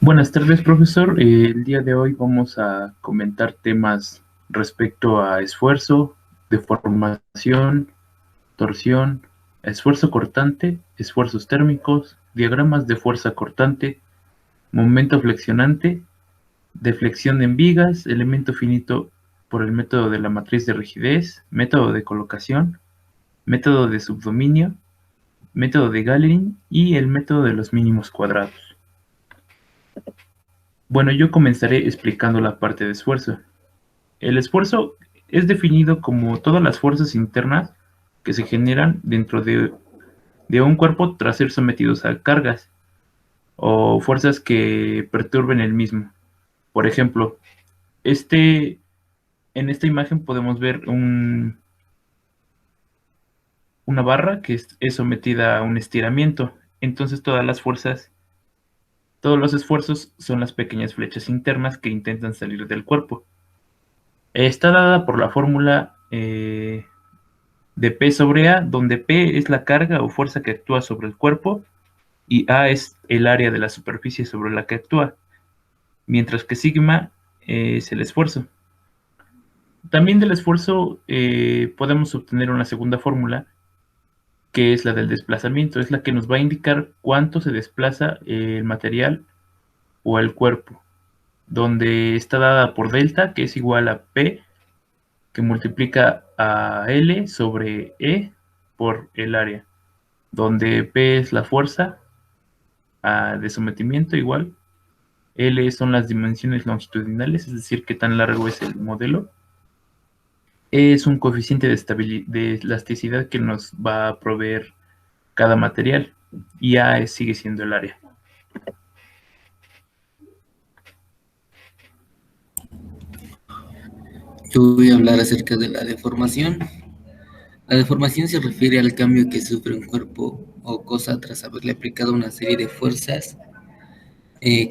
Buenas tardes, profesor. El día de hoy vamos a comentar temas respecto a esfuerzo, deformación, torsión, esfuerzo cortante, esfuerzos térmicos, diagramas de fuerza cortante, momento flexionante, deflexión en vigas, elemento finito por el método de la matriz de rigidez, método de colocación, método de subdominio, método de Galerin y el método de los mínimos cuadrados. Bueno, yo comenzaré explicando la parte de esfuerzo. El esfuerzo es definido como todas las fuerzas internas que se generan dentro de un cuerpo tras ser sometidos a cargas o fuerzas que perturben el mismo. Por ejemplo, en esta imagen podemos ver una barra que es sometida a un estiramiento. Entonces todos los esfuerzos son las pequeñas flechas internas que intentan salir del cuerpo. Está dada por la fórmula de P sobre A, donde P es la carga o fuerza que actúa sobre el cuerpo y A es el área de la superficie sobre la que actúa, mientras que sigma es el esfuerzo. También del esfuerzo podemos obtener una segunda fórmula, que es la del desplazamiento, es la que nos va a indicar cuánto se desplaza el material o el cuerpo, donde está dada por delta, que es igual a P, que multiplica a L sobre E por el área, donde P es la fuerza de sometimiento igual, L son las dimensiones longitudinales, es decir, qué tan largo es el modelo, E es un coeficiente de elasticidad que nos va a proveer cada material, y A sigue siendo el área. Yo voy a hablar acerca de la deformación. La deformación se refiere al cambio que sufre un cuerpo o cosa tras haberle aplicado una serie de fuerzas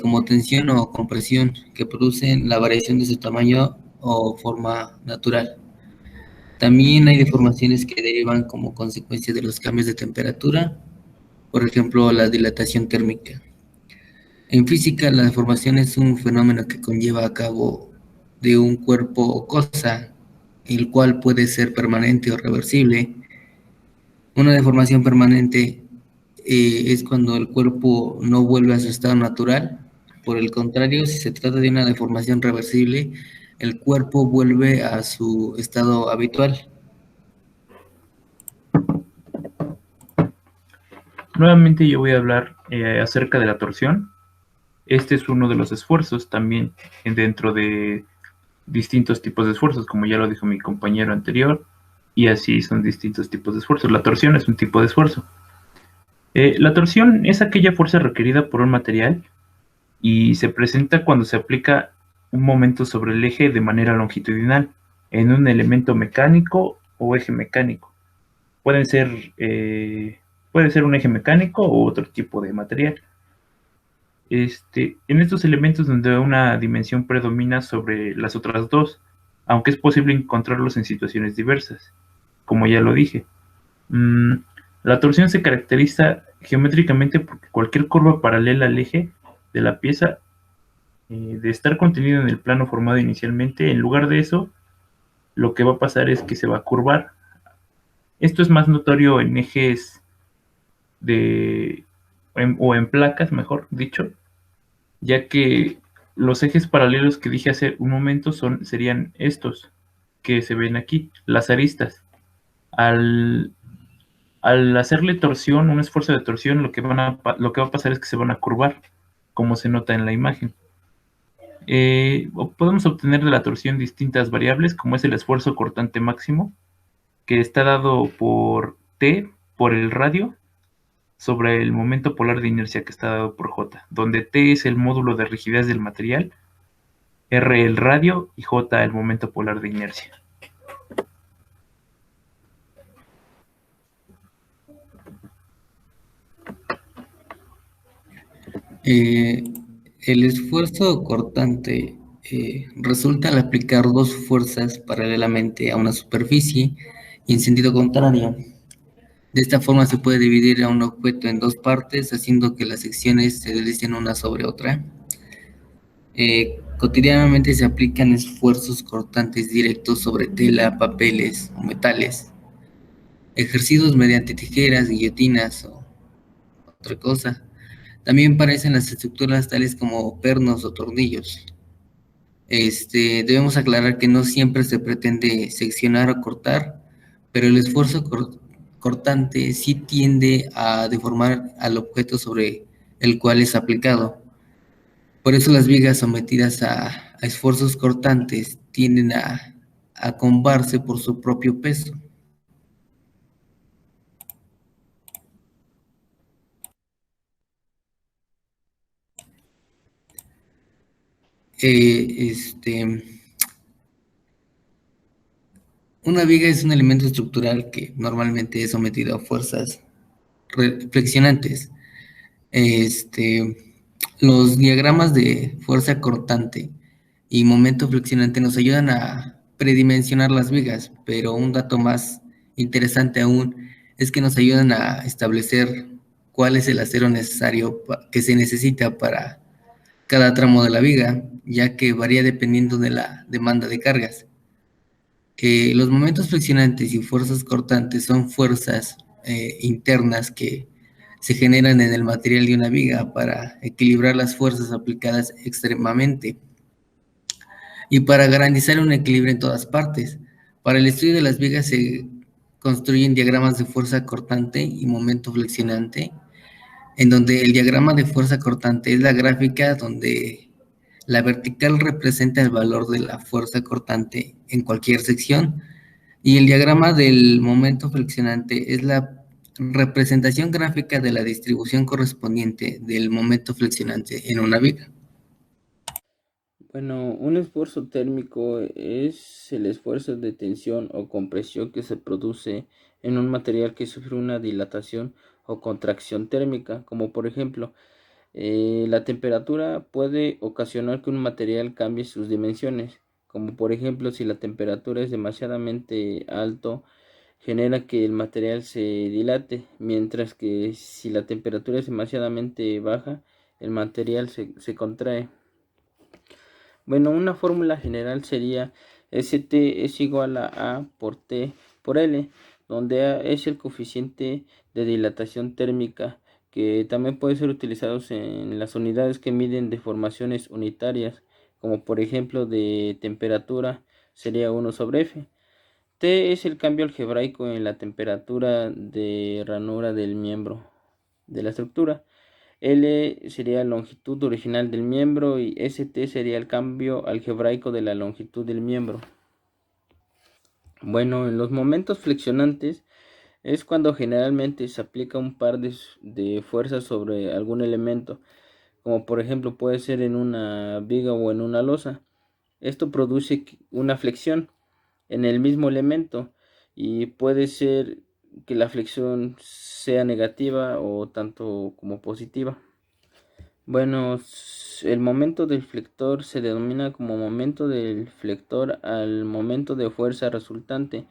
como tensión o compresión que producen la variación de su tamaño o forma natural. También hay deformaciones que derivan como consecuencia de los cambios de temperatura, por ejemplo, la dilatación térmica. En física, la deformación es un fenómeno que conlleva a cabo de un cuerpo o cosa, el cual puede ser permanente o reversible. Una deformación permanente es cuando el cuerpo no vuelve a su estado natural. Por el contrario, si se trata de una deformación reversible, el cuerpo vuelve a su estado habitual. Nuevamente yo voy a hablar acerca de la torsión. Este es uno de los esfuerzos también dentro de distintos tipos de esfuerzos, como ya lo dijo mi compañero anterior, y así son distintos tipos de esfuerzos. La torsión es un tipo de esfuerzo. La torsión es aquella fuerza requerida por un material y se presenta cuando se aplica un momento sobre el eje de manera longitudinal en un elemento mecánico o eje mecánico. Puede ser un eje mecánico o otro tipo de material. En estos elementos donde una dimensión predomina sobre las otras dos, aunque es posible encontrarlos en situaciones diversas, como ya lo dije. La torsión se caracteriza geométricamente porque cualquier curva paralela al eje de la pieza, de estar contenido en el plano formado inicialmente, en lugar de eso, lo que va a pasar es que se va a curvar. Esto es más notorio en ejes o en placas, mejor dicho, ya que los ejes paralelos que dije hace un momento serían estos que se ven aquí, las aristas. Al hacerle torsión, un esfuerzo de torsión, lo que va a pasar es que se van a curvar, como se nota en la imagen. Podemos obtener de la torsión distintas variables, como es el esfuerzo cortante máximo, que está dado por T, por el radio, sobre el momento polar de inercia que está dado por J, donde T es el módulo de rigidez del material, R el radio y J el momento polar de inercia. El esfuerzo cortante resulta al aplicar dos fuerzas paralelamente a una superficie y en sentido contrario. De esta forma se puede dividir a un objeto en dos partes, haciendo que las secciones se deslicen una sobre otra. Cotidianamente se aplican esfuerzos cortantes directos sobre tela, papeles o metales, ejercidos mediante tijeras, guillotinas o otra cosa. También parecen las estructuras tales como pernos o tornillos. Debemos aclarar que no siempre se pretende seccionar o cortar, pero el esfuerzo cortante sí tiende a deformar al objeto sobre el cual es aplicado. Por eso las vigas sometidas a esfuerzos cortantes tienden a combarse por su propio peso. Eh, este, una viga es un elemento estructural que normalmente es sometido a fuerzas flexionantes. Este, los diagramas de fuerza cortante y momento flexionante nos ayudan a predimensionar las vigas, pero un dato más interesante aún es que nos ayudan a establecer cuál es el acero necesario que se necesita para cada tramo de la viga, ya que varía dependiendo de la demanda de cargas. Los momentos flexionantes y fuerzas cortantes son fuerzas internas que se generan en el material de una viga para equilibrar las fuerzas aplicadas extremadamente y para garantizar un equilibrio en todas partes. Para el estudio de las vigas se construyen diagramas de fuerza cortante y momento flexionante, en donde el diagrama de fuerza cortante es la gráfica donde la vertical representa el valor de la fuerza cortante en cualquier sección y el diagrama del momento flexionante es la representación gráfica de la distribución correspondiente del momento flexionante en una viga. Bueno, un esfuerzo térmico es el esfuerzo de tensión o compresión que se produce en un material que sufre una dilatación o contracción térmica, como por ejemplo, la temperatura puede ocasionar que un material cambie sus dimensiones, como por ejemplo si la temperatura es demasiadamente alto, genera que el material se dilate, mientras que si la temperatura es demasiadamente baja, el material se contrae. Bueno, una fórmula general sería St es igual a A por T por L, donde A es el coeficiente de dilatación térmica, que también puede ser utilizado en las unidades que miden deformaciones unitarias, como por ejemplo de temperatura, sería 1 sobre F. T es el cambio algebraico en la temperatura de ranura del miembro de la estructura. L sería la longitud original del miembro y ST sería el cambio algebraico de la longitud del miembro. Bueno, en los momentos flexionantes es cuando generalmente se aplica un par de fuerzas sobre algún elemento, como por ejemplo puede ser en una viga o en una losa. Esto produce una flexión en el mismo elemento y puede ser que la flexión sea negativa o tanto como positiva. Bueno, el momento del flector se denomina como momento del flector al momento de fuerza resultante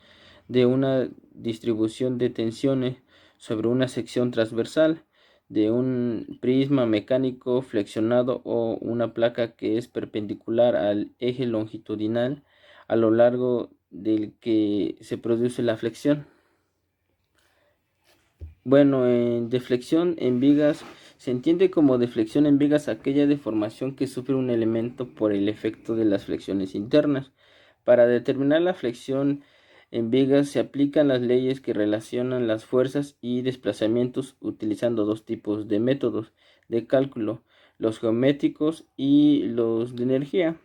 de una distribución de tensiones sobre una sección transversal de un prisma mecánico flexionado o una placa que es perpendicular al eje longitudinal a lo largo del que se produce la flexión. Bueno, en deflexión en vigas se entiende como deflexión en vigas aquella deformación que sufre un elemento por el efecto de las flexiones internas. Para determinar la flexión en vigas se aplican las leyes que relacionan las fuerzas y desplazamientos utilizando dos tipos de métodos de cálculo, los geométricos y los de energía.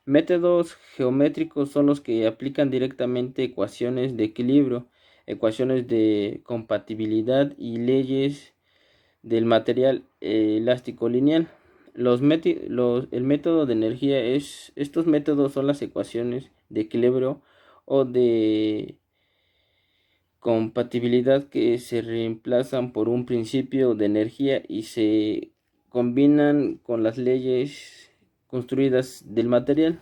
Métodos geométricos son los que aplican directamente ecuaciones de equilibrio, ecuaciones de compatibilidad y leyes del material elástico lineal. El método de energía estos métodos son las ecuaciones de equilibrio o de compatibilidad que se reemplazan por un principio de energía y se combinan con las leyes construidas del material.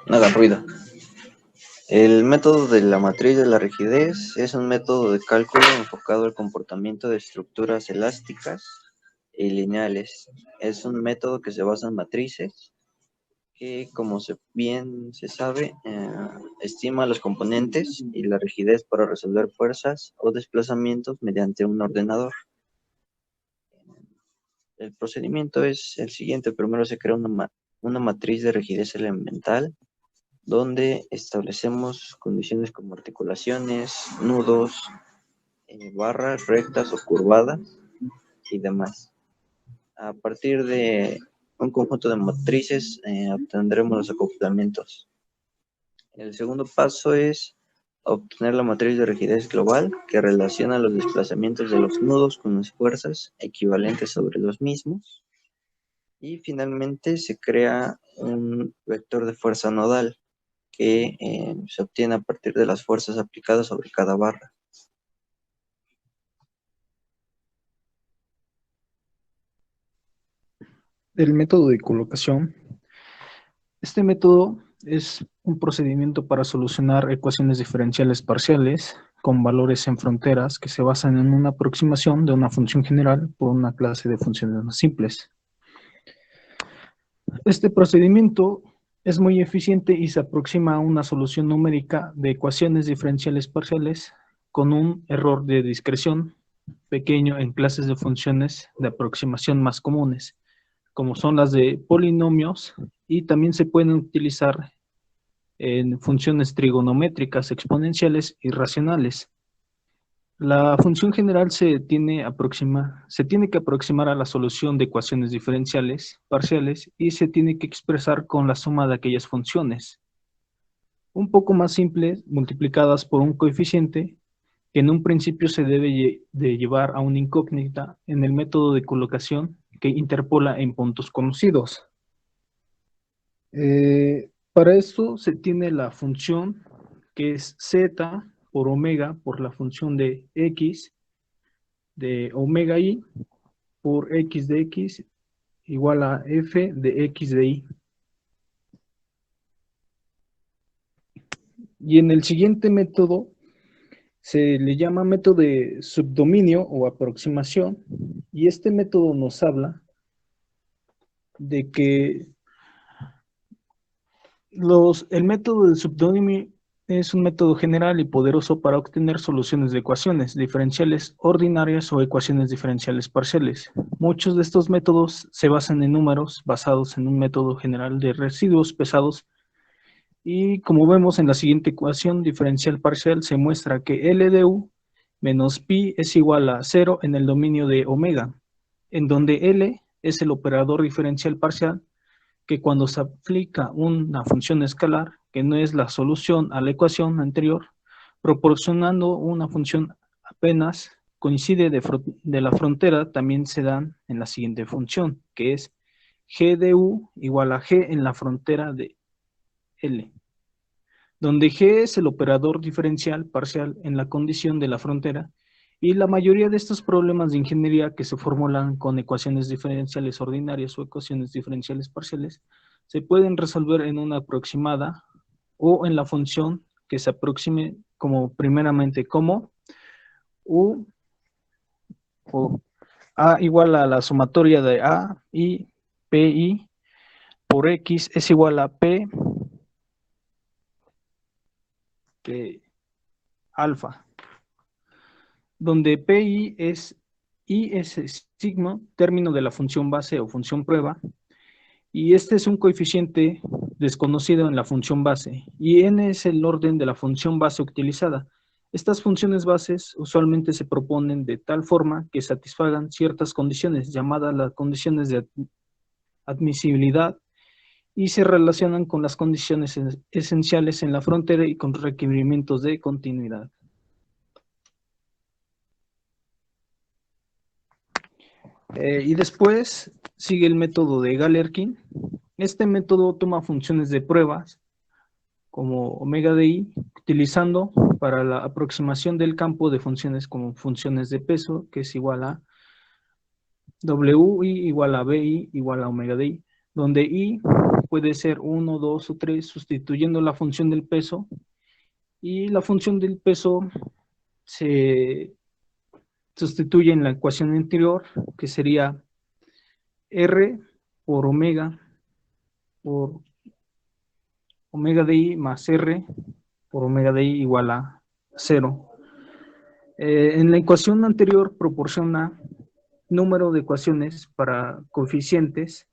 No haga ruido. El método de la matriz de la rigidez es un método de cálculo enfocado al comportamiento de estructuras elásticas y lineales. Es un método que se basa en matrices que, como bien se sabe, estima los componentes y la rigidez para resolver fuerzas o desplazamientos mediante un ordenador. El procedimiento es el siguiente. Primero se crea una matriz de rigidez elemental donde establecemos condiciones como articulaciones, nudos, barras rectas o curvadas y demás. A partir de un conjunto de matrices obtendremos los acoplamientos. El segundo paso es obtener la matriz de rigidez global que relaciona los desplazamientos de los nudos con las fuerzas equivalentes sobre los mismos. Y finalmente se crea un vector de fuerza nodal que se obtiene a partir de las fuerzas aplicadas sobre cada barra. El método de colocación. Este método es un procedimiento para solucionar ecuaciones diferenciales parciales con valores en fronteras que se basan en una aproximación de una función general por una clase de funciones más simples. Este procedimiento es muy eficiente y se aproxima a una solución numérica de ecuaciones diferenciales parciales con un error de discreción pequeño en clases de funciones de aproximación más comunes, como son las de polinomios, y también se pueden utilizar en funciones trigonométricas exponenciales y racionales. La función general se tiene que aproximar a la solución de ecuaciones diferenciales parciales y se tiene que expresar con la suma de aquellas funciones, un poco más simples, multiplicadas por un coeficiente que en un principio se debe de llevar a una incógnita en el método de colocación que interpola en puntos conocidos. Para eso se tiene la función que es z por omega por la función de x de omega i por x de x igual a f de x de y. Y en el siguiente método se le llama método de subdominio o aproximación, y este método nos habla de que el método de subdominio es un método general y poderoso para obtener soluciones de ecuaciones diferenciales ordinarias o ecuaciones diferenciales parciales. Muchos de estos métodos se basan en números basados en un método general de residuos pesados, y como vemos en la siguiente ecuación diferencial parcial se muestra que L de U menos pi es igual a 0 en el dominio de omega, en donde L es el operador diferencial parcial que cuando se aplica una función escalar, que no es la solución a la ecuación anterior, proporcionando una función apenas coincide de la frontera, también se dan en la siguiente función, que es g de u igual a g en la frontera de L, donde g es el operador diferencial parcial en la condición de la frontera, y la mayoría de estos problemas de ingeniería que se formulan con ecuaciones diferenciales ordinarias o ecuaciones diferenciales parciales se pueden resolver en una aproximada o en la función que se aproxime como primeramente como u o a igual a la sumatoria de a y pi por x es igual a p de alfa, donde pi es sigma, término de la función base o función prueba, y este es un coeficiente desconocido en la función base, y n es el orden de la función base utilizada. Estas funciones bases usualmente se proponen de tal forma que satisfagan ciertas condiciones, llamadas las condiciones de admisibilidad, y se relacionan con las condiciones esenciales en la frontera y con requerimientos de continuidad. Y después sigue el método de Galerkin. Este método toma funciones de pruebas como omega de i, utilizando para la aproximación del campo de funciones como funciones de peso, que es igual a wi igual a bi igual a omega de i, donde i puede ser 1, 2 o 3, sustituyendo la función del peso, y la función del peso se sustituye en la ecuación anterior, que sería R por omega de I más R por omega de I igual a 0. En la ecuación anterior proporciona número de ecuaciones para coeficientes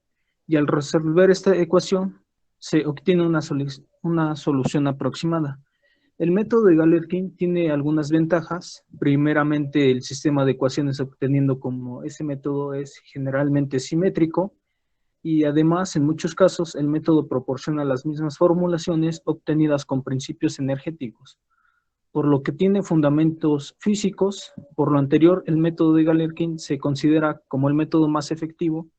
y al resolver esta ecuación se obtiene una solución aproximada. El método de Galerkin tiene algunas ventajas. Primeramente, el sistema de ecuaciones obteniendo como ese método es generalmente simétrico y además, en muchos casos, el método proporciona las mismas formulaciones obtenidas con principios energéticos, por lo que tiene fundamentos físicos. Por lo anterior, el método de Galerkin se considera como el método más efectivo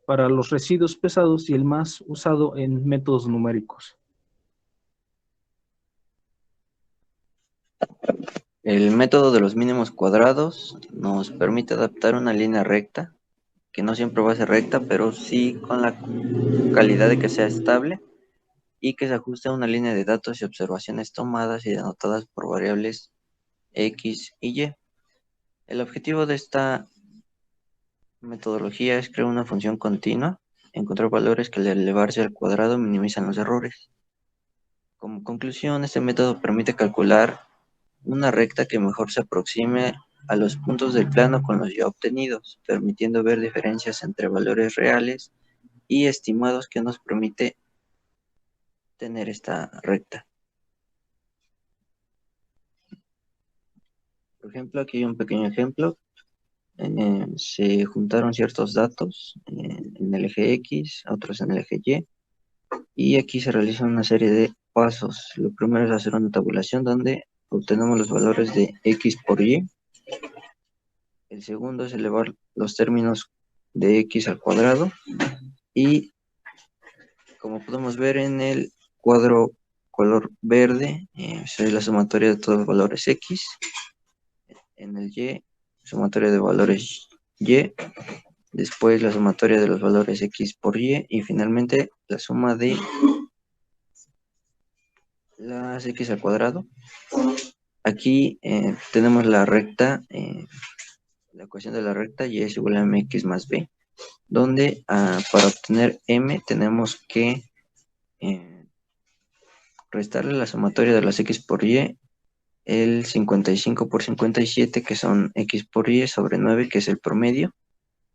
para los residuos pesados y el más usado en métodos numéricos. El método de los mínimos cuadrados nos permite adaptar una línea recta, que no siempre va a ser recta, pero sí con la calidad de que sea estable y que se ajuste a una línea de datos y observaciones tomadas y denotadas por variables X y Y. El objetivo de esta metodología es crear una función continua, encontrar valores que al elevarse al cuadrado minimizan los errores. Como conclusión, este método permite calcular una recta que mejor se aproxime a los puntos del plano con los ya obtenidos, permitiendo ver diferencias entre valores reales y estimados que nos permite tener esta recta. Por ejemplo, aquí hay un pequeño ejemplo. Se juntaron ciertos datos en el eje X, otros en el eje Y, y aquí se realiza una serie de pasos. Lo primero es hacer una tabulación donde obtenemos los valores de X por Y. El segundo es elevar los términos de X al cuadrado. Y como podemos ver en el cuadro color verde, es la sumatoria de todos los valores X. En el Y, sumatoria de valores Y. Después la sumatoria de los valores X por Y. Y finalmente la suma de las X al cuadrado. Aquí tenemos la recta, la ecuación de la recta Y es igual a mx más b, donde para obtener m tenemos que restarle la sumatoria de las X por Y, el 55 por 57, que son X por Y, sobre 9, que es el promedio.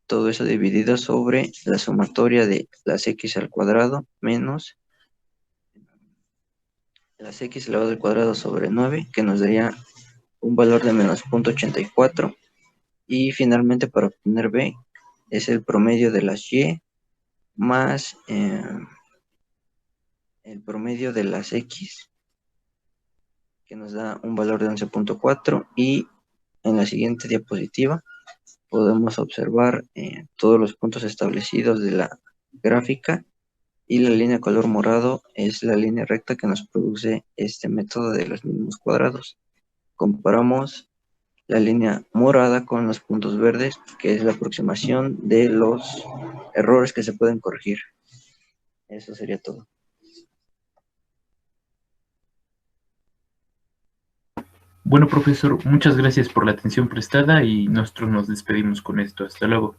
Todo eso dividido sobre la sumatoria de las X al cuadrado menos las X elevado al cuadrado sobre 9, que nos daría un valor de menos 0.84. Y finalmente, para obtener B, es el promedio de las Y más el promedio de las X, que nos da un valor de 11.4. Y en la siguiente diapositiva podemos observar todos los puntos establecidos de la gráfica, y la línea color morado es la línea recta que nos produce este método de los mínimos cuadrados. Comparamos la línea morada con los puntos verdes, que es la aproximación de los errores que se pueden corregir. Eso sería todo. Bueno, profesor, muchas gracias por la atención prestada y nosotros nos despedimos con esto. Hasta luego.